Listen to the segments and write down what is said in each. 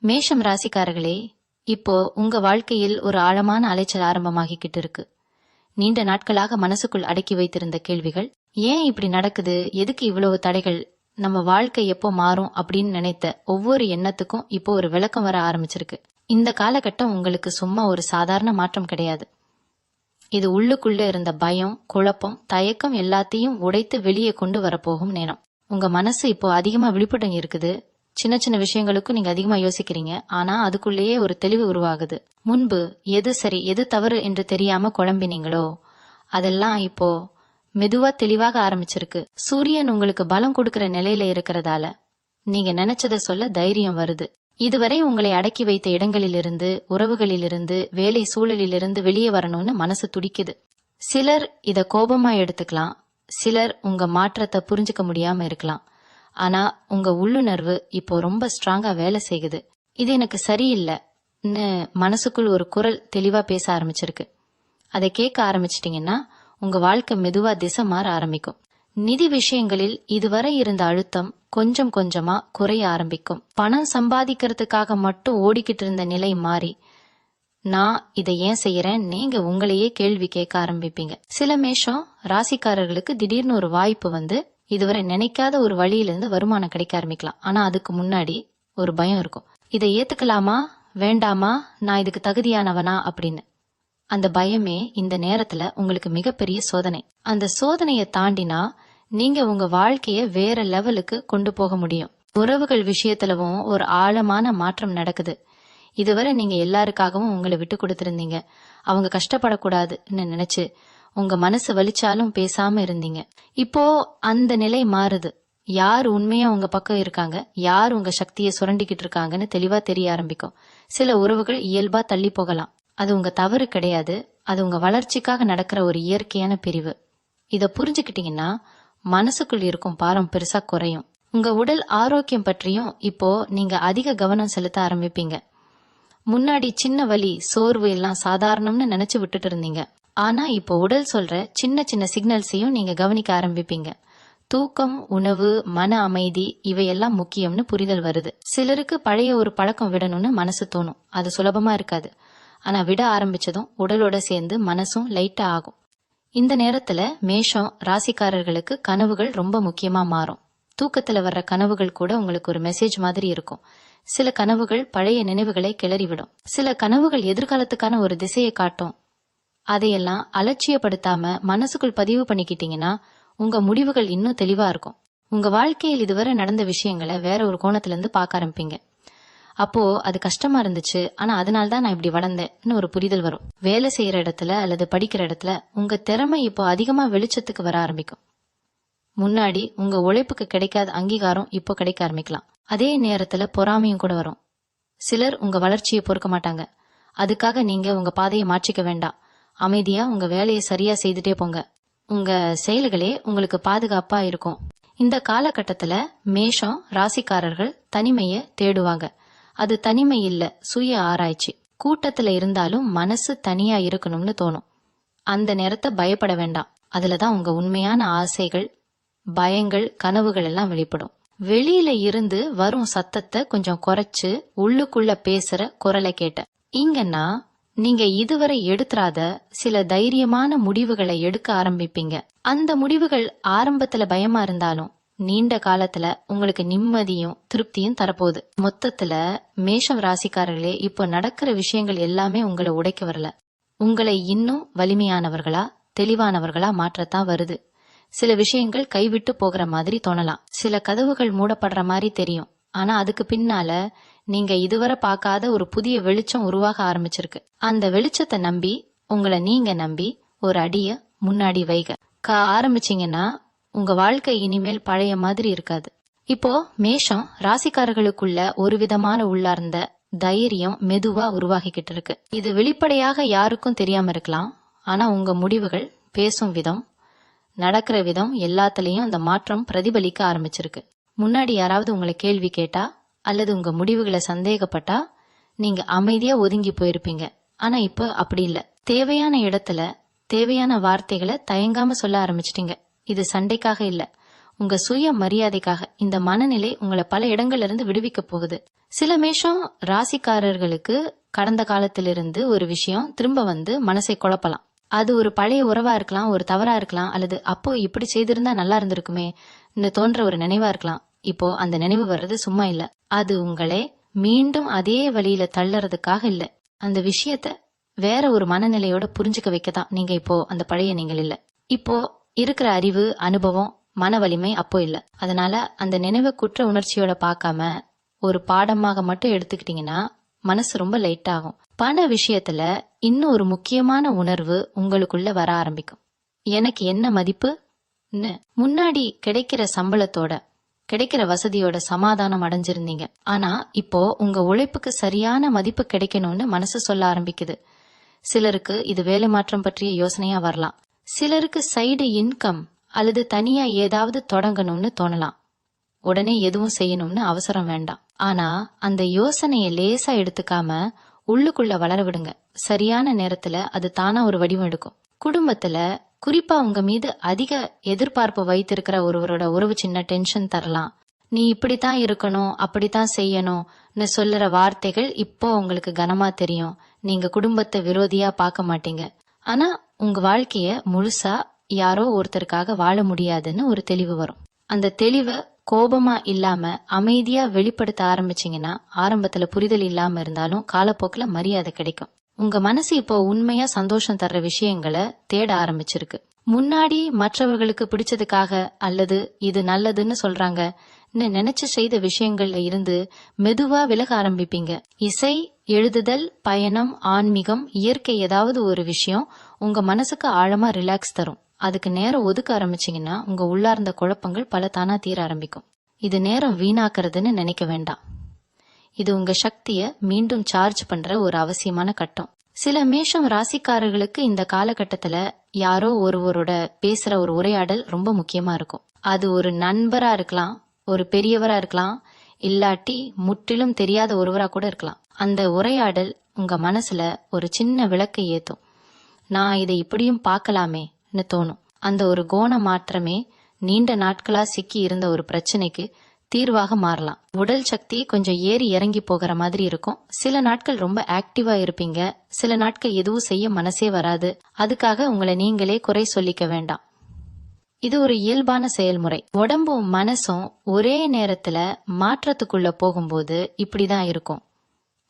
மேஷம் ராசிக்காரர்களே, இப்போ உங்க வாழ்க்கையில் ஒரு ஆழமான அலைச்சல் ஆரம்பமாகிக்கிட்டு இருக்கு. நீண்ட நாட்களாக மனசுக்குள் அடக்கி வைத்திருந்த கேள்விகள், ஏன் இப்படி நடக்குது, எதுக்கு இவ்வளவு தடைகள், நம்ம வாழ்க்கை எப்போ மாறும் அப்படின்னு நினைத்த ஒவ்வொரு எண்ணத்துக்கும் இப்போ ஒரு விளக்கம் வர ஆரம்பிச்சிருக்கு. இந்த காலகட்டம் உங்களுக்கு சும்மா ஒரு சாதாரண மாற்றம் கிடையாது. இது உள்ளுக்குள்ள இருந்த பயம், குழப்பம், தயக்கம் எல்லாத்தையும் உடைத்து வெளியே கொண்டு வரப்போகும் நேரம். உங்க மனசு இப்போ அதிகமா விழிப்புடன் இருக்குது. சின்ன சின்ன விஷயங்களுக்கும் நீங்க அதிகமா யோசிக்கிறீங்க. ஆனா அதுக்குள்ளேயே ஒரு தெளிவு உருவாகுது. முன்பு எது சரி எது தவறு என்று தெரியாம குழம்பினீங்களோ அதெல்லாம் இப்போ மெதுவா தெளிவாக ஆரம்பிச்சிருக்கு. சூரியன் உங்களுக்கு பலம் கொடுக்கிற நிலையில இருக்கிறதால நீங்க நினைச்சத சொல்ல தைரியம் வருது. இதுவரை உங்களை அடக்கி வைத்த இடங்களிலிருந்து, உறவுகளிலிருந்து, வேலை சூழலிலிருந்து வெளியே வரணும்னு மனசு துடிக்குது. சிலர் இத கோபமா எடுத்துக்கலாம், சிலர் உங்க மாற்றத்தை புரிஞ்சுக்க முடியாம இருக்கலாம். ஆனா உங்க உள்ளுணர்வு இப்போ ரொம்ப ஸ்ட்ராங்கா வேலை செய்யுது. இது எனக்கு சரியில்லைன்னு மனசுக்குள் ஒரு குரல் தெளிவா பேச ஆரம்பிச்சிருக்கு. அதை கேட்க ஆரம்பிச்சிட்டீங்கன்னா உங்க வாழ்க்கை மெதுவா திசை மாற ஆரம்பிக்கும். நிதி விஷயங்களில் இதுவரை இருந்த அழுத்தம் கொஞ்சம் கொஞ்சமா குறைய ஆரம்பிக்கும். பணம் சம்பாதிக்கிறதுக்காக மட்டும் ஓடிக்கிட்டு இருந்த நிலை மாறி, நான் இதை ஏன் செய்யறேன் நீங்க உங்களையே கேள்வி கேட்க ஆரம்பிப்பீங்க. சில மேஷம் ராசிக்காரர்களுக்கு திடீர்னு ஒரு வாய்ப்பு வந்து இதுவரை நினைக்காத ஒரு வழியிலிருந்து வருமானம் கிடைக்க ஆரம்பிக்கலாம். ஆனா அதுக்கு முன்னாடி ஒரு பயம் இருக்கும். இதை ஏத்துக்கலாமா வேண்டாமா, நான் இதுக்கு தகுதியானவனா அப்படின்னு. அந்த பயமே இந்த நேரத்துல உங்களுக்கு மிகப்பெரிய சோதனை. அந்த சோதனையை தாண்டினா நீங்க உங்க வாழ்க்கைய வேற லெவலுக்கு கொண்டு போக முடியும். உறவுகள் விஷயத்துலவும் ஒரு ஆழமான மாற்றம் நடக்குது. இதுவரை நீங்க எல்லாருக்காகவும் உங்களை விட்டு கொடுத்திருந்தீங்க. அவங்க கஷ்டப்படக்கூடாதுன்னு நினைச்சு உங்க மனசு வலிச்சாலும் பேசாம இருந்தீங்க. இப்போ அந்த நிலை மாறுது. யார் உண்மையா உங்க பக்கம் இருக்காங்க, யார் உங்க சக்தியை சுரண்டிக்கிட்டு இருக்காங்கன்னு தெளிவா தெரிய ஆரம்பிக்கும். சில உறவுகள் இயல்பா தள்ளி போகலாம். அது உங்க தவறு கிடையாது. அது உங்க வளர்ச்சிக்காக நடக்கிற ஒரு இயற்கையான பிரிவு. இத புரிஞ்சுக்கிட்டீங்கன்னா மனசுக்குள் இருக்கும் பாரம் பெருசா குறையும். உங்க உடல் ஆரோக்கியம் பற்றியும் இப்போ நீங்க அதிக கவனம் செலுத்த ஆரம்பிப்பீங்க. முன்னாடி சின்ன வலி, சோர்வு எல்லாம் சாதாரணம்னு நினைச்சு விட்டுட்டு இருந்தீங்க. ஆனா இப்போ உடல் சொல்ற சின்ன சின்ன சிக்னல்ஸையும் நீங்க கவனிக்க ஆரம்பிப்பீங்க. தூக்கம், உணவு, மன அமைதி இவையெல்லாம் முக்கியம்னு புரிதல் வருது. சிலருக்கு பழைய ஒரு பழக்கம் விடணும்னு மனசு தோணும். அது சுலபமா இருக்காது. ஆனா விட ஆரம்பிச்சதும் உடலோட சேர்ந்து மனசும் லைட்டா ஆகும். இந்த நேரத்துல மேஷம் ராசிக்காரர்களுக்கு கனவுகள் ரொம்ப முக்கியமா மாறும். தூக்கத்துல வர்ற கனவுகள் கூட உங்களுக்கு ஒரு மெசேஜ் மாதிரி இருக்கும். சில கனவுகள் பழைய நினைவுகளை கிளறிவிடும். சில கனவுகள் எதிர்காலத்துக்கான ஒரு திசையை காட்டும். அதையெல்லாம் அலட்சியப்படுத்தாம மனசுக்குள் பதிவு பண்ணிக்கிட்டீங்கன்னா உங்க முடிவுகள் இன்னும் தெளிவா இருக்கும். உங்க வாழ்க்கையில் இதுவரை நடந்த விஷயங்களை வேற ஒரு கோணத்துல இருந்து பார்க்க ஆரம்பிப்பீங்க. அப்போ அது கஷ்டமா இருந்துச்சு, ஆனா அதனால்தான் நான் இப்படி வளர்ந்தேன்னு ஒரு புரிதல் வரும். வேலை செய்யற இடத்துல அல்லது படிக்கிற இடத்துல உங்க திறமை இப்போ அதிகமா வெளிச்சத்துக்கு வர ஆரம்பிக்கும். முன்னாடி உங்க உழைப்புக்கு கிடைக்காத அங்கீகாரம் இப்போ கிடைக்க ஆரம்பிக்கலாம். அதே நேரத்துல பொறாமையும் கூட வரும். சிலர் உங்க வளர்ச்சியை பொறுக்க மாட்டாங்க. அதுக்காக நீங்க உங்க பாதையை மாற்றிக்க வேண்டாம். அமைதியா உங்க வேலையை சரியா செய்துட்டே போங்க. உங்க செயல்களே உங்களுக்கு பாதுகாப்பா இருக்கும். இந்த காலகட்டத்துல மேஷம் ராசிக்காரர்கள் தனிமையை தேடுவாங்க. அது தனிமை இல்ல, சுய ஆராய்ச்சி. கூட்டத்துல இருந்தாலும் மனசு தனியா இருக்கணும்னு தோணும். அந்த நேரத்தை பயப்பட வேண்டாம். அதுலதான் உங்க உண்மையான ஆசைகள், பயங்கள், கனவுகள் எல்லாம் வெளிப்படும். வெளியில இருந்து வரும் சத்தத்தை கொஞ்சம் குறைச்சு உள்ளுக்குள்ள பேசுற குரலை கேட்ட. இங்கன்னா நீங்க இதுவரை எடுத்துறாத சில தைரியமான முடிவுகளை எடுக்க ஆரம்பிப்பீங்க. அந்த முடிவுகள் ஆரம்பத்துல பயமா இருந்தாலும் நீண்ட காலத்துல உங்களுக்கு நிம்மதியும் திருப்தியும் தரப்போகுது. மொத்தத்துல மேஷம் ராசிக்காரர்களே, இப்போ நடக்கிற விஷயங்கள் எல்லாமே உங்களை உடைக்க வரல, உங்களை இன்னும் வலிமையானவர்களா, தெளிவானவர்களா மாற்றத்தான் வருது. சில விஷயங்கள் கைவிட்டு போகிற மாதிரி தோணலாம். சில கதவுகள் மூடப்படுற மாதிரி தெரியும். ஆனா அதுக்கு பின்னால நீங்க இதுவரை பார்க்காத ஒரு புதிய வெளிச்சம் உருவாக ஆரம்பிச்சிருக்கு. அந்த வெளிச்சத்தை நம்பி, உங்களை நீங்க நம்பி ஒரு அடிய முன்னாடி வைக ஆரம்பிச்சீங்கன்னா உங்க வாழ்க்கை இனிமேல் பழைய மாதிரி இருக்காது. இப்போ மேஷம் ராசிக்காரர்களுக்குள்ள ஒரு விதமான உள்ளார்ந்த தைரியம் மெதுவா உருவாகிக்கிட்டு இருக்கு. இது வெளிப்படையாக யாருக்கும் தெரியாம இருக்கலாம். ஆனா உங்க முடிவுகள், பேசும் விதம், நடக்கிற விதம் எல்லாத்துலயும் அந்த மாற்றம் பிரதிபலிக்க ஆரம்பிச்சிருக்கு. முன்னாடி யாராவது உங்களை கேள்வி கேட்டா அல்லது உங்க முடிவுகளை சந்தேகப்பட்டா நீங்க அமைதியா ஒதுங்கி போயிருப்பீங்க. ஆனா இப்ப அப்படி இல்ல. தேவையான இடத்துல தேவையான வார்த்தைகளை தயங்காம சொல்ல ஆரம்பிச்சிட்டீங்க. இது சண்டைக்காக இல்ல, உங்க சுய மரியாதைக்காக இந்த மனநிலை உங்களை பல இடங்கள்ல இருந்து விடுவிக்க போகுது. சில மேஷம் ராசிக்காரர்களுக்கு கடந்த காலத்திலிருந்து ஒரு விஷயம் திரும்ப வந்து மனசை குழப்பலாம். அது ஒரு பழைய உறவா இருக்கலாம், ஒரு தவறா இருக்கலாம், அல்லது அப்போ இப்படி செய்திருந்தா நல்லா இருந்திருக்குமே தோன்ற ஒரு நினைவா இருக்கலாம். இப்போ அந்த நினைவு வர்றது சும்மா இல்ல, அது உங்களை மீண்டும் அதே வழியில தள்ளறதுக்காக இல்ல, அந்த விஷயத்த வேற ஒரு மனநிலையோட புரிஞ்சுக்க வைக்கதான் நீங்க இப்போ அந்த பழைய நீங்கள் இல்ல. இப்போ இருக்கிற அறிவு, அனுபவம், மன வலிமை அப்போ இல்ல. அதனால அந்த நினைவை குற்ற உணர்ச்சியோட பார்க்காம ஒரு பாடமாக மட்டும் எடுத்துக்கிட்டீங்கன்னா மனசு ரொம்ப லைட் ஆகும். பண விஷயத்துல இன்னும் ஒரு முக்கியமான உணர்வு உங்களுக்குள்ள வர ஆரம்பிக்கும். எனக்கு என்ன மதிப்பு? முன்னாடி கிடைக்கிற சம்பளத்தோட, கிடைக்கிற வசதியோட சமாதானம் அடைஞ்சிருந்தீங்க. ஆனா இப்போ உங்க உழைப்புக்கு சரியான மதிப்பு கிடைக்கணும்னு மனசு சொல்ல ஆரம்பிக்குது. சிலருக்கு இது வேலை மாற்றம் பற்றிய யோசனையா வரலாம். சிலருக்கு சைடு இன்கம் அல்லது தனியா ஏதாவது தொடங்கணும்னு தோணலாம். உடனே எதுவும் செய்யணும்னு அவசரம் வேண்டாம். ஆனா அந்த யோசனையை லேசா எடுத்துக்காம உள்ளுக்குள்ள வளர விடுங்க. சரியான நேரத்துல அது தானா ஒரு வடிவம் எடுக்கும். குடும்பத்துல குறிப்பா உங்க மீது அதிக எதிர்பார்ப்பு வைத்திருக்கிற ஒருவரோட உறவு சின்ன டென்ஷன் தரலாம். நீ இப்படித்தான் இருக்கணும், அப்படித்தான் செய்யணும்னு சொல்லுற வார்த்தைகள் இப்போ உங்களுக்கு கனமா தெரியும். நீங்க குடும்பத்தை விரோதியா பார்க்க மாட்டீங்க. ஆனா உங்க வாழ்க்கைய முழுசா யாரோ ஒருத்தருக்காக வாழ முடியாதுன்னு ஒரு தெளிவு வரும். அந்த தெளிவை கோபமா இல்லாம அமைதியா வெளிப்படுத்த ஆரம்பிச்சீங்கன்னா, ஆரம்பத்துல புரிதல் இல்லாம இருந்தாலும் காலப்போக்குல மரியாதை கிடைக்கும். உங்க மனசு இப்போ உண்மையா சந்தோஷம் தர்ற விஷயங்களை தேட ஆரம்பிச்சிருக்கு. முன்னாடி மற்றவர்களுக்கு பிடிச்சதுக்காக அல்லது இது நல்லதுன்னு சொல்றாங்க நினைச்சு செய்த விஷயங்கள்ல இருந்து மெதுவா விலக ஆரம்பிப்பீங்க. இசை, எழுதுதல், பயணம், ஆன்மீகம், இயற்கை ஏதாவது ஒரு விஷயம் உங்க மனசுக்கு ஆழமா ரிலாக்ஸ் தரும். அதுக்கு நேரம் ஒதுக்க ஆரம்பிச்சீங்கன்னா உங்க உள்ளார்ந்த குழப்பங்கள் பல தானா தீர ஆரம்பிக்கும். இது நேரம் வீணாக்குறதுன்னு நினைக்க வேண்டாம். இது உங்க சக்திய மீண்டும் சார்ஜ் பண்ற ஒரு அவசியமான கட்டம். சில மேஷம் ராசிக்காரர்களுக்கு இந்த காலகட்டத்துல யாரோ ஒருவரோட பேசுற ஒரு உரையாடல் ரொம்ப முக்கியமா இருக்கும். அது ஒரு நண்பரா இருக்கலாம், ஒரு பெரியவரா இருக்கலாம், இல்லாட்டி முற்றிலும் தெரியாத ஒருவரா கூட இருக்கலாம். அந்த உரையாடல் உங்க மனசுல ஒரு சின்ன விளக்கை ஏத்தும். நான் இதை இப்படியும் பார்க்கலாமே தோணும். அந்த ஒரு கோண மாற்றமே நீண்ட நாட்களா சிக்கி இருந்த ஒரு பிரச்சனைக்கு தீர்வாக மாறலாம். உடல் சக்தி கொஞ்சம் ஏறி இறங்கி போகிற மாதிரி இருக்கும். சில நாட்கள் ரொம்ப ஆக்டிவா இருப்பீங்க, சில நாட்கள் எதுவும் செய்ய மனசே வராது. அதுக்காக உங்களை நீங்களே குறை சொல்லிக்க வேண்டாம். இது ஒரு இயல்பான செயல்முறை. உடம்பும் மனசும் ஒரே நேரத்துல மாற்றத்துக்குள்ள போகும்போது இப்படிதான் இருக்கும்.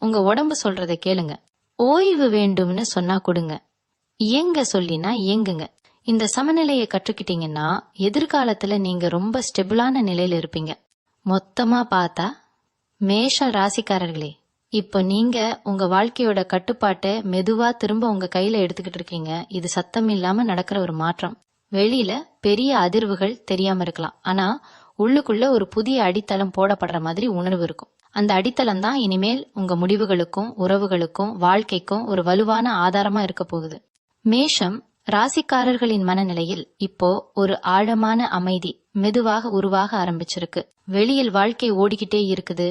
உங்க உடம்பு சொல்றத கேளுங்க. ஓய்வு வேண்டும்னு சொன்னா கொடுங்க, இயங்க சொல்லினா இயங்குங்க. இந்த சமநிலையை கற்றுக்கிட்டீங்கன்னா எதிர்காலத்துல நீங்க ரொம்ப ஸ்டெபிளான நிலையில இருப்பீங்க. மொத்தமா பார்த்தா மேஷ ராசிக்காரர்களே, இப்போ நீங்க உங்க வாழ்க்கையோட கட்டுப்பாட்டை மெதுவா திரும்ப உங்க கையில எடுத்துக்கிட்டு இருக்கீங்க. இது சத்தம் இல்லாம நடக்கிற ஒரு மாற்றம். வெளியில பெரிய அதிர்வுகள் தெரியாம இருக்கலாம், ஆனா உள்ளுக்குள்ள ஒரு புதிய அடித்தளம் போடப்படுற மாதிரி உணர்வு இருக்கும். அந்த அடித்தளம் தான் இனிமேல் உங்க முடிவுகளுக்கும், உறவுகளுக்கும், வாழ்க்கைக்கும் ஒரு வலுவான ஆதாரமா இருக்க போகுது. மேஷம் ராசிக்காரர்களின் மனநிலையில் இப்போ ஒரு ஆழமான அமைதி மெதுவாக உருவாக ஆரம்பிச்சிருக்கு. வெளியில் வாழ்க்கை ஓடிக்கிட்டே இருக்குது.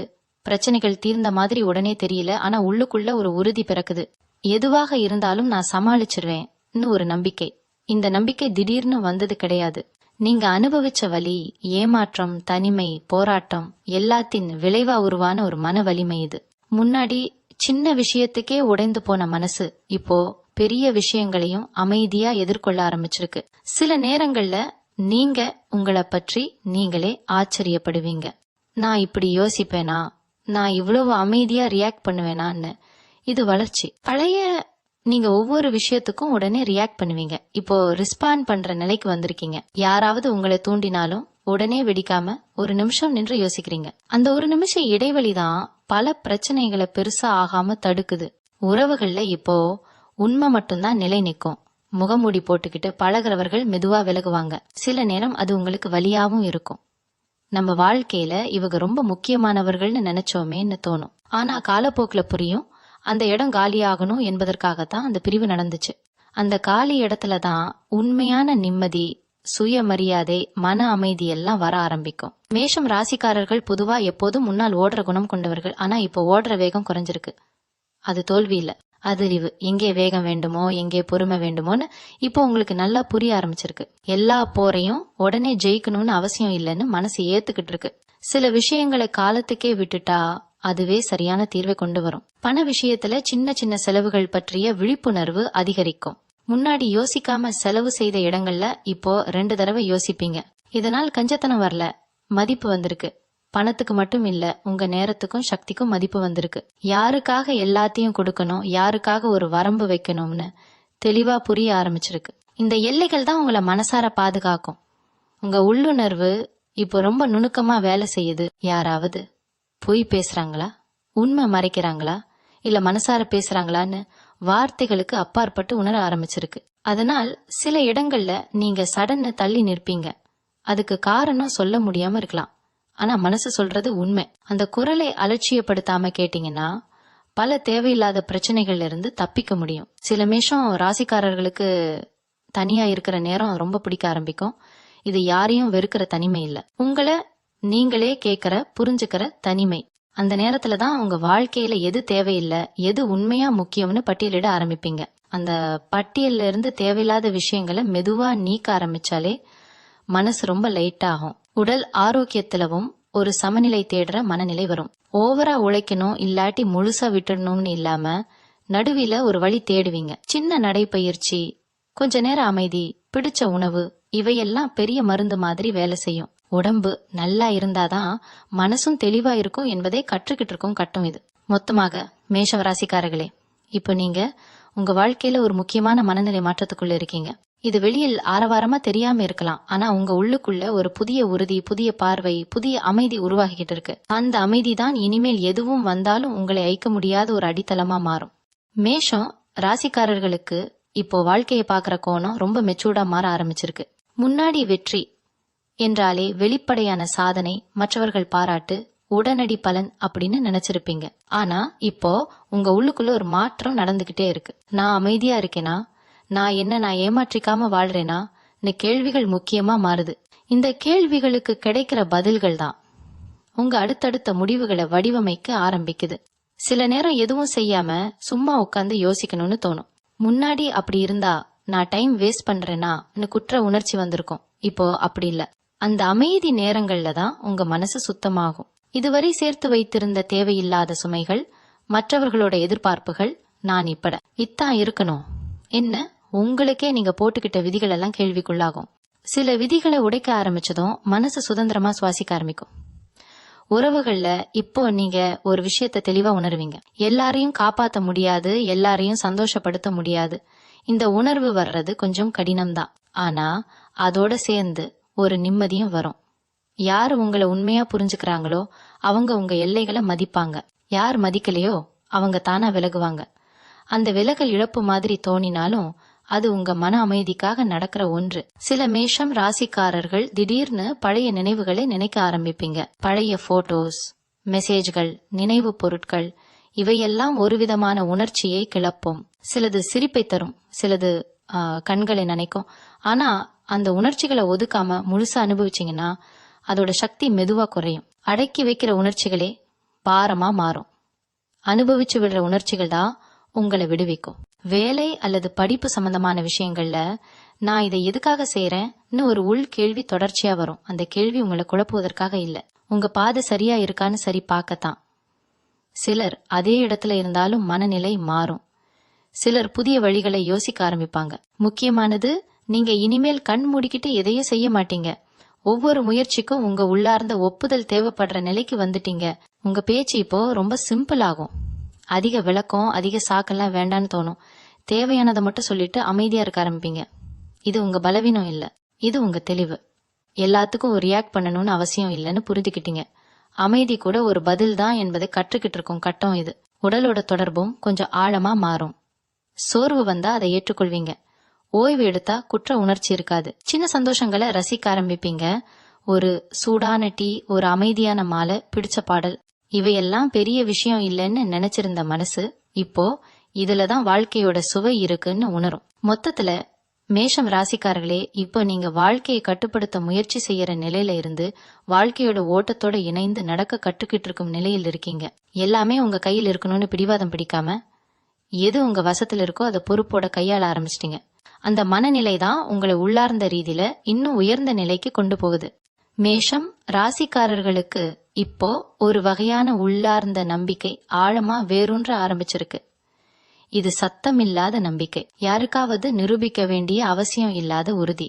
பிரச்சனைகள் தீர்ந்த மாதிரி உடனே தெரியல, ஆனா உள்ளுக்குள்ள ஒரு உறுதி பிறக்குது. எதுவாக இருந்தாலும் நான் சமாளிச்சிருவேன் ஒரு நம்பிக்கை. இந்த நம்பிக்கை திடீர்னு வந்தது கிடையாது. நீங்க அனுபவிச்ச வலி, ஏமாற்றம், தனிமை, போராட்டம் எல்லாத்தின் விளைவா உருவான ஒரு மன வலிமை இது. முன்னாடி சின்ன விஷயத்துக்கே உடைந்து போன மனசு இப்போ பெரிய விஷயங்களையும் அமைதியா எதிர்கொள்ள ஆரம்பிச்சிருக்கு. சில நேரங்கள்ல நீங்க உங்களை பற்றி நீங்களே ஆச்சரியப்படுவீங்க. நான் இப்படி யோசிப்பேனா, நான் இவ்வளவு அமைதியா ரியாக்ட் பண்ணுவேனான்னு. இது வளர்ச்சி. பழைய நீங்க ஒவ்வொரு விஷயத்துக்கும் உடனே ரியாக்ட் பண்ணுவீங்க. இப்போ ரெஸ்பாண்ட் பண்ற நிலைக்கு வந்திருக்கீங்க. யாராவது உங்களை தூண்டினாலும் உடனே வெடிக்காம ஒரு நிமிஷம் நின்று யோசிக்கிறீங்க. அந்த ஒரு நிமிஷம் இடைவெளிதான் பல பிரச்சனைகளை பெருசா ஆகாம தடுக்குது. உறவுகள்ல இப்போ உண்மை மட்டும்தான் நிலை நிற்கும். முகமூடி போட்டுக்கிட்டு பழகிறவர்கள் மெதுவா விலகுவாங்க. சில நேரம் அது உங்களுக்கு வலியாவும் இருக்கும். நம்ம வாழ்க்கையில இவங்க ரொம்ப முக்கியமானவர்கள்னு நினைச்சோமேன்னு தோணும். ஆனா காலப்போக்குல புரியும், அந்த இடம் காலியாகணும் என்பதற்காகத்தான் அந்த பிரிவு நடந்துச்சு. அந்த காலி இடத்துலதான் உண்மையான நிம்மதி, சுயமரியாதை, மன அமைதி எல்லாம் வர ஆரம்பிக்கும். மேஷம் ராசிக்காரர்கள் பொதுவா எப்போதும் முன்னால் ஓடுற குணம் கொண்டவர்கள். ஆனா இப்போ ஓடுற வேகம் குறைஞ்சிருக்கு. அது தோல்வி இல்ல, அதிரிவு, எங்கே வேகம் வேண்டுமோ எங்கே பொறுமை வேண்டுமோன்னு இப்போ உங்களுக்கு நல்லா புரிய ஆரம்பிச்சிருக்கு. எல்லா போரையும் உடனே ஜெயிக்கணும்னு அவசியம் இல்லைன்னு மனசு ஏத்துக்கிட்டு இருக்கு. சில விஷயங்களை காலத்துக்கே விட்டுட்டா அதுவே சரியான தீர்வை கொண்டு வரும். பண விஷயத்துல சின்ன சின்ன செலவுகள் பற்றிய விழிப்புணர்வு அதிகரிக்கும். முன்னாடி யோசிக்காம செலவு செய்த இடங்கள்ல இப்போ 2 தடவை யோசிப்பீங்க. இதனால் கஞ்சத்தனம் வரல, மதிப்பு வந்திருக்கு. பணத்துக்கு மட்டும் இல்ல, உங்க நேரத்துக்கும் சக்திக்கும் மதிப்பு வந்திருக்கு. யாருக்காக எல்லாத்தையும் கொடுக்கணும், யாருக்காக ஒரு வரம்பு வைக்கணும்னு தெளிவா புரிய ஆரம்பிச்சிருக்கு. இந்த எல்லைகள் தான் உங்களை மனசார பாதுகாக்கும். உங்க உள்ளுணர்வு இப்போ ரொம்ப நுணுக்கமா வேலை செய்யுது. யாராவது பொய் பேசுறாங்களா, உண்மை மறைக்கிறாங்களா, இல்ல மனசார பேசுறாங்களான்னு வார்த்தைகளுக்கு அப்பாற்பட்டு உணர ஆரம்பிச்சிருக்கு. அதனால் சில இடங்கள்ல நீங்க சடன்னு தள்ளி நிற்பீங்க. அதுக்கு காரணம் சொல்ல முடியாம இருக்கலாம், ஆனா மனசு சொல்றது உண்மை. அந்த குரலை அலட்சியப்படுத்தாம கேட்டீங்கன்னா பல தேவையில்லாத பிரச்சனைகள்ல இருந்து தப்பிக்க முடியும். சில நிமிஷம் ராசிக்காரர்களுக்கு தனியா இருக்கிற நேரம் ரொம்ப பிடிக்க ஆரம்பிக்கும். இது யாரையும் வெறுக்கிற தனிமை இல்ல, உங்களை நீங்களே கேட்கிற புரிஞ்சுக்கிற தனிமை. அந்த நேரத்துலதான் உங்க வாழ்க்கையில எது தேவையில்லை, எது உண்மையா முக்கியம்னு பட்டியலிட ஆரம்பிப்பீங்க. அந்த பட்டியல்ல இருந்து தேவையில்லாத விஷயங்களை மெதுவா நீக்க ஆரம்பிச்சாலே மனசு ரொம்ப லைட் ஆகும். உடல் ஆரோக்கியத்திலவும் ஒரு சமநிலை தேடுற மனநிலை வரும். ஓவரா உழைக்கணும் இல்லாட்டி முழுசா விட்டுடணும்னு இல்லாம நடுவில ஒரு வழி தேடுவீங்க. சின்ன நடைப்பயிற்சி, கொஞ்ச நேரம் அமைதி, பிடிச்ச உணவு, இவையெல்லாம் பெரிய மருந்து மாதிரி வேலை செய்யும். உடம்பு நல்லா இருந்தாதான் மனசும் தெளிவா இருக்கும் என்பதை கற்றுக்கிட்டு இருக்கும் கட்டம் இது. மொத்தமாக மேஷ ராசிக்காரர்களே, இப்போ நீங்க உங்க வாழ்க்கையில ஒரு முக்கியமான மனநிலை மாற்றத்துக்குள்ள இருக்கீங்க. இது வெளியில் ஆரவாரமா தெரியாம இருக்கலாம், ஆனா உங்க உள்ளுக்குள்ள ஒரு புதிய உறுதி, புதிய பார்வை, புதிய அமைதி உருவாகிக்கிட்டு இருக்கு. அந்த அமைதி தான் இனிமேல் எதுவும் வந்தாலும் உங்களை ஐக்க முடியாத ஒரு அடித்தளமா மாறும். மேஷம் ராசிக்காரர்களுக்கு இப்போ வாழ்க்கையை பாக்குற கோணம் ரொம்ப மெச்சூர்டா மாற ஆரம்பிச்சிருக்கு. முன்னாடி வெற்றி என்றாலே வெளிப்படையான சாதனை, மற்றவர்கள் பாராட்டு, உடனடி பலன் அப்படின்னு நினைச்சிருப்பீங்க. ஆனா இப்போ உங்க உள்ளுக்குள்ள ஒரு மாற்றம் நடந்துகிட்டே இருக்கு. நான் அமைதியா இருக்கேனா, நான் ஏமாற்றிக்காம வாழ்றேனா, இந்த கேள்விகள் முக்கியமா மாறுது. இந்த கேள்விகளுக்கு கிடைக்கிற பதில்கள் தான் உங்க அடுத்தடுத்த முடிவுகளை வடிவமைக்க ஆரம்பிக்குது. சில நேரம் எதுவும் செய்யாம சும்மா உட்காந்து யோசிக்கணும்னு தோணும். முன்னாடி அப்படி இருந்தா நான் டைம் வேஸ்ட் பண்றேனான்னு குற்ற உணர்ச்சி வந்திருக்கும். இப்போ அப்படி இல்ல. அந்த அமைதி நேரங்கள்ல தான் உங்க மனசு சுத்தமாகும். இதுவரை சேர்த்து வைத்திருந்த தேவையில்லாத சுமைகள், மற்றவர்களோட எதிர்பார்ப்புகள், நான் இப்பட இத்தான் இருக்கணும் என்ன உங்களுக்கே நீங்க போட்டுக்கிட்ட விதிகள் எல்லாம் கேள்விக்குள்ளாகும். சில விதிகளை உடைக்க ஆரம்பிச்சதும் மனசு சுதந்திரமா சுவாசிக்க ஆரம்பிக்கும். உறவுகள்ல இப்போ நீங்க ஒரு விஷயத்த தெளிவா உணர்வீங்க. எல்லாரையும் காப்பாத்த முடியாது, எல்லாரையும் சந்தோஷப்படுத்த முடியாது. இந்த உணர்வு வர்றது கொஞ்சம் கடினம்தான், ஆனா அதோட சேர்ந்து ஒரு நிம்மதியும் வரும். யார் உங்களை உண்மையா புரிஞ்சுக்கிறாங்களோ அவங்க உங்க எல்லைகளை மதிப்பாங்க. யார் மதிக்கலையோ அவங்க தானா விலகுவாங்க. அந்த விலகல் இழப்பு மாதிரி தோணினாலும் அது உங்க மன அமைதிக்காக நடக்கிற ஒன்று. சில மேஷம் ராசிக்காரர்கள் திடீர்னு பழைய நினைவுகளை நினைக்க ஆரம்பிப்பீங்க. பழைய போட்டோஸ், மெசேஜ்கள், நினைவு பொருட்கள், இவையெல்லாம் ஒரு விதமான உணர்ச்சியை கிளப்பும். சிலது சிரிப்பை தரும், சிலது கண்களை நினைக்கும். ஆனா அந்த உணர்ச்சிகளை ஒதுக்காம முழுசா அனுபவிச்சீங்கன்னா அதோட சக்தி மெதுவா குறையும். அடக்கி வைக்கிற உணர்ச்சிகளே பாரமா மாறும். அனுபவிச்சு விடுற உணர்ச்சிகள் தான் உங்களை விடுவிக்கும். வேலை அல்லது படிப்பு சம்பந்தமான விஷயங்கள்ல நான் இதை எதுக்காக செய்யறேன்னு ஒரு உள் கேள்வி தொடர்ச்சியா வரும். அந்த கேள்வி உங்களை குழப்புவதற்காக இல்ல, உங்க பாதை சரியா இருக்கான்னு சரி பார்க்கத்தான். சிலர் அதே இடத்துல இருந்தாலும் மனநிலை மாறும். சிலர் புதிய வழிகளை யோசிக்க ஆரம்பிப்பாங்க. முக்கியமானது, நீங்க இனிமேல் கண் மூடிக்கிட்டு எதையும் செய்ய மாட்டீங்க. ஒவ்வொரு முயற்சிக்கும் உங்க உள்ளார்ந்த ஒப்புதல் தேவைப்படுற நிலைக்கு வந்துட்டீங்க. உங்க பேச்சு இப்போ ரொம்ப சிம்பிள் ஆகும். அதிக விளக்கம், அதிக சாக்கெல்லாம் வேண்டான்னு தோணும். தேவையானதை மட்டும் சொல்லிட்டு அமைதியா இருக்க ஆரம்பிப்பீங்க. இது உங்க பலவீனம் இல்ல, இது உங்க தெளிவு. எல்லாத்துக்கும் ஒரு ரியாக்ட் பண்ணணும்னு அவசியம் இல்லைன்னு புரிஞ்சுக்கிட்டீங்க. அமைதி கூட ஒரு பதில் தான் என்பதை கற்றுக்கிட்டு இருக்கும் கட்டம் இது. உடலோட தொடர்பும் கொஞ்சம் ஆழமா மாறும். சோர்வு வந்தா அதை ஏற்றுக்கொள்வீங்க. ஓய்வு எடுத்தா குற்ற உணர்ச்சி இருக்காது. சின்ன சந்தோஷங்களை ரசிக்க ஆரம்பிப்பீங்க. ஒரு சூடான டீ, ஒரு அமைதியான மாலை, பிடிச்ச பாடல், இவையெல்லாம் பெரிய விஷயம் இல்லைன்னு நினைச்சிருந்த மனசு இப்போ இதுலதான் வாழ்க்கையோட சுவை இருக்குன்னு உணரும். மொத்தத்துல மேஷம் ராசிக்காரர்களே, இப்போ நீங்க வாழ்க்கையை கட்டுப்படுத்த முயற்சி செய்யற நிலையில இருந்து வாழ்க்கையோட ஓட்டத்தோட இணைந்து நடக்க கற்றுக்கிட்டு இருக்கும் நிலையில் இருக்கீங்க. எல்லாமே உங்க கையில் இருக்கணும்னு பிடிவாதம் பிடிக்காம எது உங்க வசத்துல இருக்கோ அதை பொறுப்போட கையாள ஆரம்பிச்சிட்டீங்க. அந்த மனநிலை தான் உங்களை உள்ளார்ந்த ரீதியில இன்னும் உயர்ந்த நிலைக்கு கொண்டு போகுது. மேஷம் ராசிக்காரர்களுக்கு இப்போ ஒரு வகையான உள்ளார்ந்த நம்பிக்கை ஆழமா வேரூன்ற ஆரம்பிச்சிருக்கு. இது சத்தமில்லாத நம்பிக்கை, யாருக்காவது நிரூபிக்க வேண்டிய அவசியம் இல்லாத உறுதி.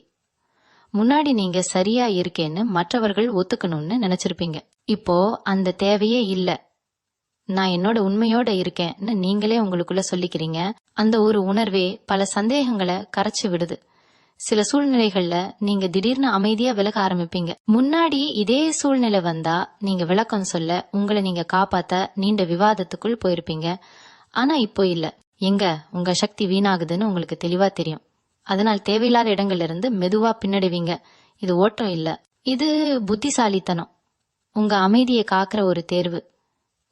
முன்னாடி நீங்க சரியா இருக்கேன்னு மற்றவர்கள் ஒத்துக்கணும்னு நினைச்சிருப்பீங்க. இப்போ அந்த தேவையே இல்ல, நான் என்னோட உண்மையோட இருக்கேன்னு நீங்களே உங்களுக்குள்ள சொல்லிக்கிறீங்க. அந்த ஒரு உணர்வே பல சந்தேகங்களை கரைச்சு விடுது. சில சூழ்நிலைகள்ல நீங்க திடீர்னு அமைதியா விலக ஆரம்பிப்பீங்க. முன்னாடி இதே சூழ்நிலை வந்தா நீங்க விளக்கம் சொல்ல, உங்களை நீங்க காப்பாத்த நீண்ட விவாதத்துக்குள் போயிருப்பீங்க. ஆனா இப்போ இல்ல. எங்க உங்க சக்தி வீணாகுதுன்னு உங்களுக்கு தெளிவா தெரியும். அதனால் தேவையில்லாத இடங்கள்ல இருந்து மெதுவா பின்னடைவீங்க. இது ஓட்டம் இல்ல, இது புத்திசாலித்தனம். உங்க அமைதியை காக்குற ஒரு தேர்வு.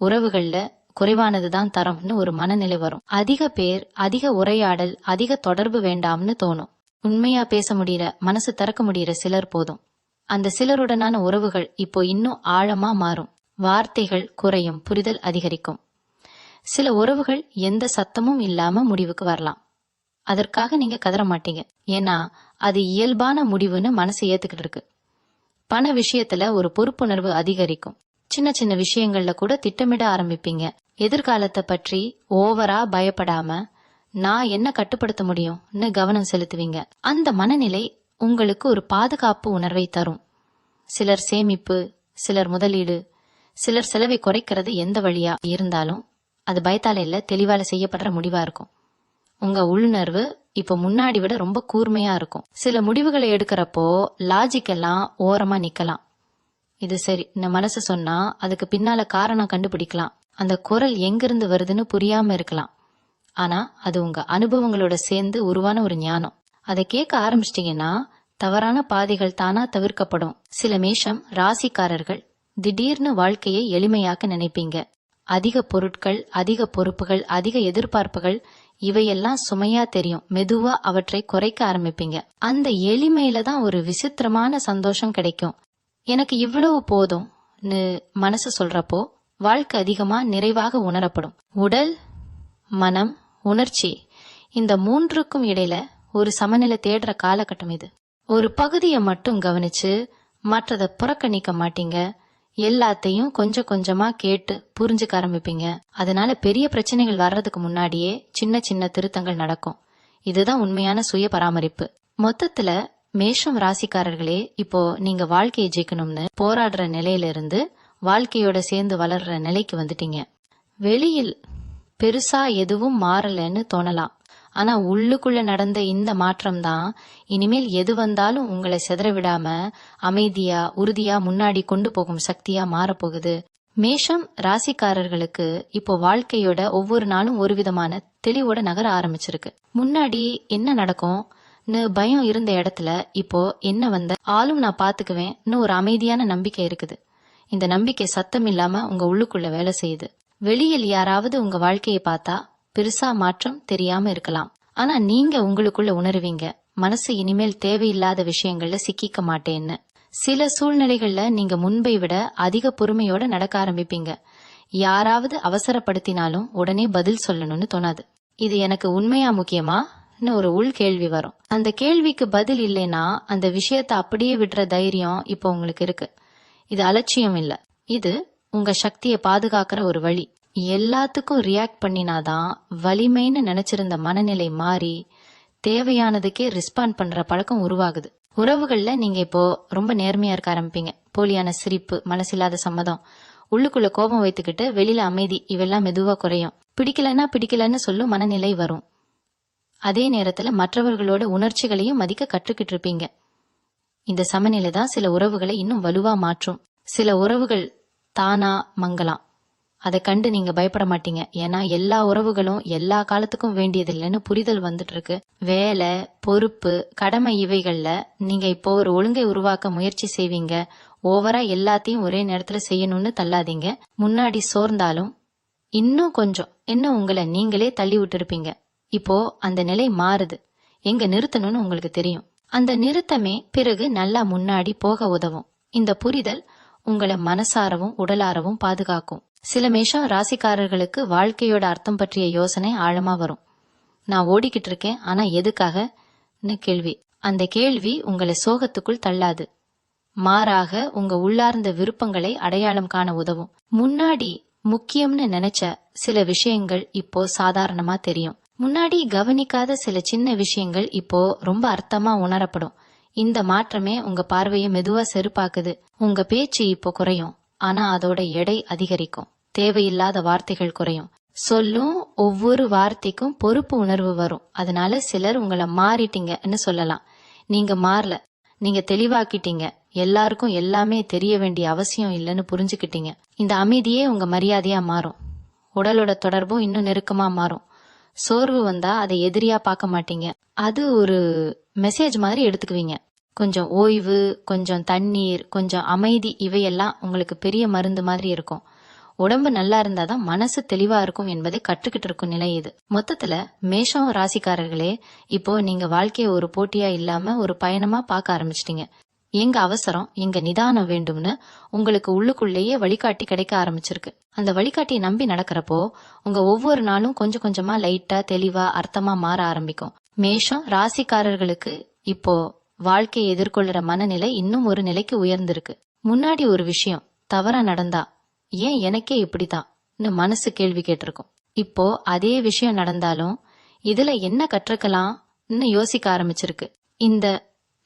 உறவுகள்ல குறைவானதுதான் தரம்னு ஒரு மனநிலை வரும். அதிக பேர், அதிக உரையாடல், அதிக தொடர்பு வேண்டாம்னு தோணும். உண்மையா பேச முடியற, மனசு திறக்க முடியற சிலர் போதும். அந்த சிலருடனான உறவுகள் இப்போ இன்னும் ஆழமா மாறும். வார்த்தைகள் குறையும், புரிதல் அதிகரிக்கும். சில உறவுகள் எந்த சத்தமும் இல்லாம முடிவுக்கு வரலாம். அதற்காக நீங்க கதற மாட்டீங்க, ஏன்னா அது இயல்பான முடிவுன்னு மனசு ஏத்துக்கிட்டு இருக்கு. பண விஷயத்துல ஒரு பொறுப்புணர்வு அதிகரிக்கும். சின்ன சின்ன விஷயங்கள்ல கூட திட்டமிட ஆரம்பிப்பீங்க. எதிர்காலத்தை பற்றி ஓவரா பயப்படாம நான் என்ன கட்டுப்படுத்த முடியும்னு கவனம் செலுத்துவீங்க. அந்த மனநிலை உங்களுக்கு ஒரு பாதுகாப்பு உணர்வை தரும். சிலர் சேமிப்பு, சிலர் முதலீடு, சிலர் செலவை குறைக்கிறது எந்த வழியா இருந்தாலும் அது பயத்தால இல்ல, தெளிவால செய்யப்படுற முடிவா இருக்கும். உங்க உள்ளுணர்வு இப்ப முன்னாடி விட ரொம்ப கூர்மையா இருக்கும். சில முடிவுகளை எடுக்கிறப்போ லாஜிக் எல்லாம் ஓரமா நிக்கலாம். இது சரி இந்த மனசு சொன்னா அதுக்கு பின்னால காரணம் கண்டுபிடிக்கலாம். அந்த குரல் எங்கிருந்து வருதுன்னு புரியாம இருக்கலாம். ஆனா அது உங்க அனுபவங்களோட சேர்ந்து உருவான ஒரு ஞானம். அதை கேட்க ஆரம்பிச்சிட்டீங்கன்னா தவறான பாதைகள் தானா தவிர்க்கப்படும். சில மேஷம் ராசிக்காரர்கள் திடீர்னு வாழ்க்கையை எளிமையாக்க நினைப்பீங்க. அதிக பொருட்கள், அதிக பொறுப்புகள், அதிக எதிர்பார்ப்புகள் இவையெல்லாம் சுமையா தெரியும். மெதுவா அவற்றை குறைக்க ஆரம்பிப்பீங்க. அந்த எளிமையில தான் ஒரு விசித்திரமான சந்தோஷம் கிடைக்கும். எனக்கு இவ்வளவு போதும்னு மனசு சொல்றப்போ வாழ்க்கை அதிகமா நிறைவாக உணரப்படும். உடல், மனம், உணர்ச்சி இந்த மூன்றுக்கும் இடையில ஒரு சமநிலை தேடுற காலகட்டம் இது. ஒரு பகுதியை மட்டும் கவனிச்சு மற்றதை புறக்கணிக்க மாட்டீங்க. எல்லாத்தையும் கொஞ்சம் கொஞ்சமா கேட்டு புரிஞ்சுக்க ஆரம்பிப்பீங்க. அதனால பெரிய பிரச்சனைகள் வர்றதுக்கு முன்னாடியே சின்ன சின்ன திருத்தங்கள் நடக்கும். இதுதான் உண்மையான சுய பராமரிப்பு. மொத்தத்துல மேஷம் ராசிக்காரர்களே, இப்போ நீங்க வாழ்க்கையை ஜெயிக்கணும்னு போராடுற நிலையில இருந்து வாழ்க்கையோட சேர்ந்து வளர்ற நிலைக்கு வந்துட்டீங்க. வெளியில் பெருசா எதுவும் மாறலன்னு தோணலாம். ஆனா உள்ளுக்குள்ள நடந்த இந்த மாற்றம் தான் இனிமேல் எது வந்தாலும் உங்களை சிதற விடாம அமைதியா உறுதியா முன்னாடி கொண்டு போகும் சக்தியா மாறப்போகுது. மேஷம் ராசிக்காரர்களுக்கு இப்போ வாழ்க்கையோட ஒவ்வொரு நாளும் ஒரு விதமான தெளிவோட நகர ஆரம்பிச்சிருக்கு. முன்னாடி என்ன நடக்கும்னு பயம் இருந்த இடத்துல இப்போ என்ன வந்த ஆளும் நான் பாத்துக்குவேன்னு ஒரு அமைதியான நம்பிக்கை இருக்குது. இந்த நம்பிக்கை சத்தம் இல்லாம உங்க உள்ளுக்குள்ள வேலை செய்யுது. வெளியில் யாராவது உங்க வாழ்க்கையை பார்த்தா பெருசா மாற்றம் தெரியாம இருக்கலாம். ஆனா நீங்க உங்களுக்குள்ள உணர்வீங்க, மனசு இனிமேல் தேவையில்லாத விஷயங்கள்ல சிக்கிக்க மாட்டேன்னு. சில சூழ்நிலைகள்ல நீங்க முன்பை விட அதிக பொறுமையோட நடக்க ஆரம்பிப்பீங்க. யாராவது அவசரப்படுத்தினாலும் உடனே பதில் சொல்லணும்னு தோணாது. இது எனக்கு உண்மையா முக்கியமான்னு ஒரு உள் கேள்வி வரும். அந்த கேள்விக்கு பதில் இல்லைன்னா அந்த விஷயத்த அப்படியே விடுற தைரியம் இப்போ உங்களுக்கு இருக்கு. இது அலட்சியம் இல்ல, இது உங்க சக்தியை பாதுகாக்கிற ஒரு வழி. எல்லாத்துக்கும் ரியாக்ட் பண்ணினாதான் வலிமைன்னு நினைச்சிருந்த மனநிலை மாறி தேவையானதுக்கே ரெஸ்பாண்ட் பண்ற பழக்கம் உருவாகுது. உறவுகள்ல நீங்க இப்போ ரொம்ப நேர்மையா இருக்க ஆரம்பிப்பீங்க. போலியான சிரிப்பு, மனசில்லாத சம்மதம், உள்ளுக்குள்ள கோபம் வைத்துக்கிட்டு வெளியில அமைதி இவெல்லாம் மெதுவா குறையும். பிடிக்கலன்னா பிடிக்கலன்னு சொல்லும் மனநிலை வரும். அதே நேரத்துல மற்றவர்களோட உணர்ச்சிகளையும் மதிக்க கற்றுக்கிட்டு இருப்பீங்க. இந்த சமநிலை தான் சில உறவுகளை இன்னும் வலுவா மாற்றும். சில உறவுகள் தானா மங்கலாம். அதை கண்டு நீங்க பயப்பட மாட்டீங்க. ஏன்னா எல்லா உறவுகளும் எல்லா காலத்துக்கும் வேண்டியதில்லைன்னு புரிதல் வந்துட்டு இருக்கு. வேலை, பொறுப்பு, கடமை இவைகள்ல நீங்க இப்போ ஒரு ஒழுங்கை உருவாக்க முயற்சி செய்வீங்க. ஓவரா எல்லாத்தையும் ஒரே நேரத்துல செய்யணும்னு தள்ளாதீங்க. முன்னாடி சோர்ந்தாலும் இன்னும் கொஞ்சம் என்ன உங்களை நீங்களே தள்ளி விட்டு இருப்பீங்க. இப்போ அந்த நிலை மாறுது. எங்க நிறுத்தணும்னு உங்களுக்கு தெரியும். அந்த நிறுத்தமே பிறகு நல்லா முன்னாடி போக உதவும். இந்த புரிதல் உங்களை மனசாரவும் உடலாரவும் பாதுகாக்கும். சில மேஷம் ராசிக்காரர்களுக்கு வாழ்க்கையோட அர்த்தம் பற்றிய யோசனை ஆழமா வரும். நான் ஓடிக்கிட்டு இருக்கேன், ஆனா எதுக்காக கேள்வி. அந்த கேள்வி உங்களை சோகத்துக்குள் தள்ளாது. மாறாக உங்க உள்ளார்ந்த விருப்பங்களை அடையாளம் காண உதவும். முன்னாடி முக்கியம்னு நினைச்ச சில விஷயங்கள் இப்போ சாதாரணமா தெரியும். முன்னாடி கவனிக்காத சில சின்ன விஷயங்கள் இப்போ ரொம்ப அர்த்தமா உணரப்படும். இந்த மாற்றமே உங்க பார்வையை மெதுவா செருப்பாக்குது. உங்க பேச்சு இப்போ குறையும், ஆனா அதோட எடை அதிகரிக்கும். தேவையில்லாத வார்த்தைகள் குறையும். சொல்லும் ஒவ்வொரு வார்த்தைக்கும் பொறுப்பு உணர்வு வரும். அதனால சிலர் உங்களை மாறிட்டீங்கன்னு சொல்லலாம். நீங்க மாறல, நீங்க தெளிவாக்கிட்டீங்க. எல்லாருக்கும் எல்லாமே தெரிய வேண்டிய அவசியம் இல்லைன்னு புரிஞ்சுக்கிட்டீங்க. இந்த அமைதியே உங்க மரியாதையா மாறும். உடலோட தொடர்பும் இன்னும் நெருக்கமா மாறும். சோர்வு வந்தா அதை எதிரியா பார்க்க மாட்டீங்க, அது ஒரு மெசேஜ் மாதிரி எடுத்துக்குவீங்க. கொஞ்சம் ஓய்வு, கொஞ்சம் தண்ணீர், கொஞ்சம் அமைதி, இவையெல்லாம் உங்களுக்கு பெரிய மருந்து மாதிரி இருக்கும். உடம்பு நல்லா இருந்தாதான் மனசு தெளிவா இருக்கும் என்பதை கற்றுக்கிட்டு இருக்கும் நிலை இது. மொத்தத்துல மேஷம் ராசிக்காரர்களே, இப்போ நீங்க வாழ்க்கைய ஒரு போட்டியா இல்லாம ஒரு பயணமா பார்க்க ஆரம்பிச்சிட்டீங்க. எங்க அவசரம், எங்க நிதானம் வேண்டும்னு உங்களுக்கு உள்ளுக்குள்ளேயே வழிகாட்டி கிடைக்க ஆரம்பிச்சிருக்கு. அந்த வழிகாட்டியை நம்பி நடக்கிறப்போ உங்க ஒவ்வொரு நாளும் கொஞ்சம் கொஞ்சமா லைட்டா தெளிவா அர்த்தமா மாற ஆரம்பிக்கும். மேஷம் ராசிக்காரர்களுக்கு இப்போ வாழ்க்கையை எதிர்கொள்ளுற மனநிலை இன்னும் ஒரு நிலைக்கு உயர்ந்திருக்கு. முன்னாடி ஒரு விஷயம் தவறா நடந்தா ஏன் எனக்கே இப்படிதான் மனசு கேள்வி கேட்டிருக்கும். இப்போ அதே விஷயம் நடந்தாலும் இதுல என்ன கற்றுக்கலாம்னு யோசிக்க ஆரம்பிச்சிருக்கு. இந்த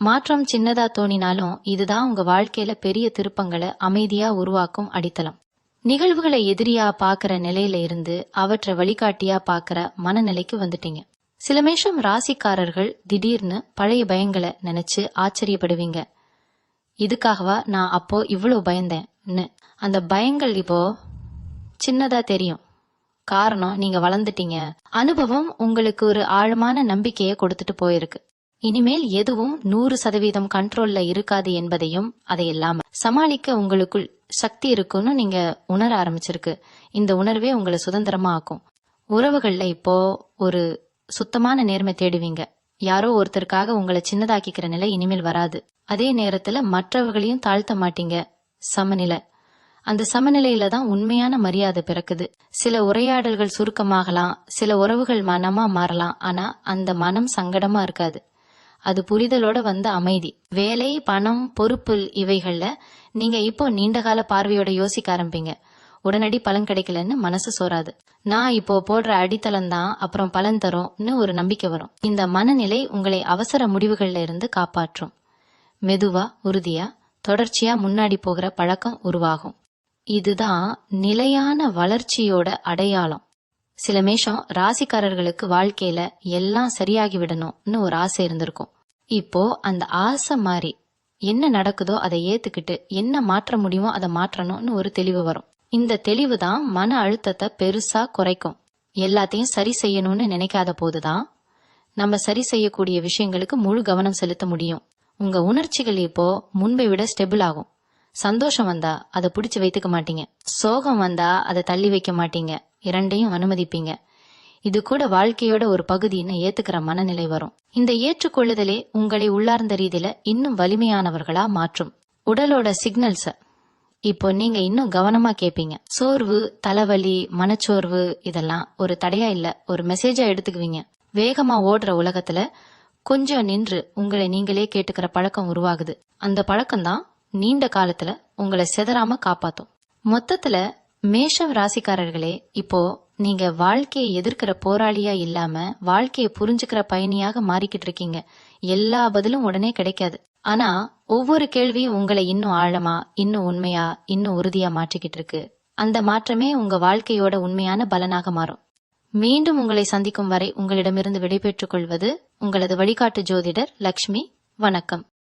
மாற்றம் சின்னதா தோணினாலும் இதுதான் உங்க வாழ்க்கையில பெரிய திருப்பங்களை அமைதியா உருவாக்கும் அடித்தளம். நிகழ்வுகளை எதிரியா பாக்குற நிலையில இருந்து அவற்றை வழிகாட்டியா பாக்குற மனநிலைக்கு வந்துட்டீங்க. சில மேஷம் ராசிக்காரர்கள் திடீர்னு பழைய பயங்களை நினைச்சு ஆச்சரியப்படுவீங்க. இதுக்காகவா நான் அப்போ இவ்வளவு பயந்தேன்னு. அந்த பயங்கள் இப்போ சின்னதா தெரியும். காரணம், நீங்க வளர்ந்துட்டீங்க. அனுபவம் உங்களுக்கு ஒரு ஆழமான நம்பிக்கையை கொடுத்துட்டு போயிருக்கு. இனிமேல் எதுவும் 100% கண்ட்ரோல்ல இருக்காது என்பதையும், அதை இல்லாம சமாளிக்க உங்களுக்குள் சக்தி இருக்குன்னு நீங்க உணர ஆரம்பிச்சிருக்கு. இந்த உணர்வே உங்களை சுதந்திரமா ஆக்கும். உறவுகள்ல இப்போ ஒரு சுத்தமான நேர்மை தேடுவீங்க. யாரோ ஒருத்தருக்காக உங்களை சின்னதாக்கிக்கிற நிலை இனிமேல் வராது. அதே நேரத்துல மற்றவர்களையும் தாழ்த்த மாட்டீங்க. சமநிலை. அந்த சமநிலையில தான் உண்மையான மரியாதை பிறக்குது. சில உரையாடல்கள் சுருக்கமாகலாம், சில உறவுகள் மனமா மாறலாம், ஆனா அந்த மனம் சங்கடமா இருக்காது. அது புரிதலோட வந்த அமைதி. வேலை, பணம், பொறுப்பு, இவைகள்ல நீங்க இப்போ நீண்டகால பார்வையோட யோசிக்க ஆரம்பிங்க. உடனடி பலன் கிடைக்கலன்னு மனசு சோறாது. நான் இப்போ போடுற அடித்தளம் தான் அப்புறம் பலன் தரும்னு ஒரு நம்பிக்கை வரும். இந்த மனநிலை உங்களை அவசர முடிவுகள்ல இருந்து காப்பாற்றும். மெதுவா, உறுதியா, தொடர்ச்சியா முன்னாடி போகிற பழக்கம் உருவாகும். இதுதான் நிலையான வளர்ச்சியோட அடையாளம். சில மேஷம் ராசிக்காரர்களுக்கு வாழ்க்கையில எல்லாம் சரியாகி விடணும்னு ஒரு ஆசை இருந்திருக்கும். இப்போ அந்த ஆசை மாறி என்ன நடக்குதோ அதை ஏத்துக்கிட்டு என்ன மாற்ற முடியுமோ அதை மாற்றணும்னு ஒரு தெளிவு வரும். இந்த தெளிவு தான் மன அழுத்தத்தை பெருசா குறைக்கும். எல்லாத்தையும் சரி செய்யணும்னு நினைக்காத போதுதான் நம்ம சரி செய்யக்கூடிய விஷயங்களுக்கு முழு கவனம் செலுத்த முடியும். உங்க உணர்ச்சிகள் இப்போ முன்பை விட ஸ்டெபிள் ஆகும். சந்தோஷம் வந்தா அதை பிடிச்சு வைத்துக்க மாட்டீங்க. சோகம் வந்தா அதை தள்ளி வைக்க மாட்டீங்க. இரண்டையும் அனுமதிப்பீங்க. இது கூட வாழ்க்கையோட ஒரு பகுதின்னு ஏத்துக்கிற மனநிலை வரும். இந்த ஏற்றுக்கொள்ளுதலே உங்களை உள்ளார்ந்த ரீதியில இன்னும் வலிமையானவர்களா மாற்றும். உடலோட சிக்னல்ஸ இப்போ நீங்க இன்னும் கவனமா கேட்பீங்க. சோர்வு, தலைவலி, மனச்சோர்வு இதெல்லாம் ஒரு தடையா இல்ல, ஒரு மெசேஜா எடுத்துக்குவீங்க. வேகமா ஓடுற உலகத்துல கொஞ்சம் நின்று உங்களை நீங்களே கேட்டுக்கிற பழக்கம் உருவாகுது. அந்த பழக்கம் தான் நீண்ட காலத்துல உங்களை சிதறாம காப்பாத்தும். மொத்தத்துல மேஷம் ராசிக்காரர்களே, இப்போ நீங்க வாழ்க்கையை எதிர்க்கிற போராளியா இல்லாம வாழ்க்கையை புரிஞ்சுக்கிற பயணியாக மாறிக்கிட்டு இருக்கீங்க. எல்லா பதிலும் உடனே கிடைக்காது. ஆனா ஒவ்வொரு கேள்வியும் உங்களை இன்னும் ஆழமா, இன்னும் உண்மையா, இன்னும் உறுதியா மாற்றிக்கிட்டு இருக்கு. அந்த மாற்றமே உங்க வாழ்க்கையோட உண்மையான பலனாக மாறும். மீண்டும் உங்களை சந்திக்கும் வரை உங்களிடமிருந்து விடைபெற்றுக் கொள்வது உங்களது வழிகாட்டு ஜோதிடர் லக்ஷ்மி. வணக்கம்.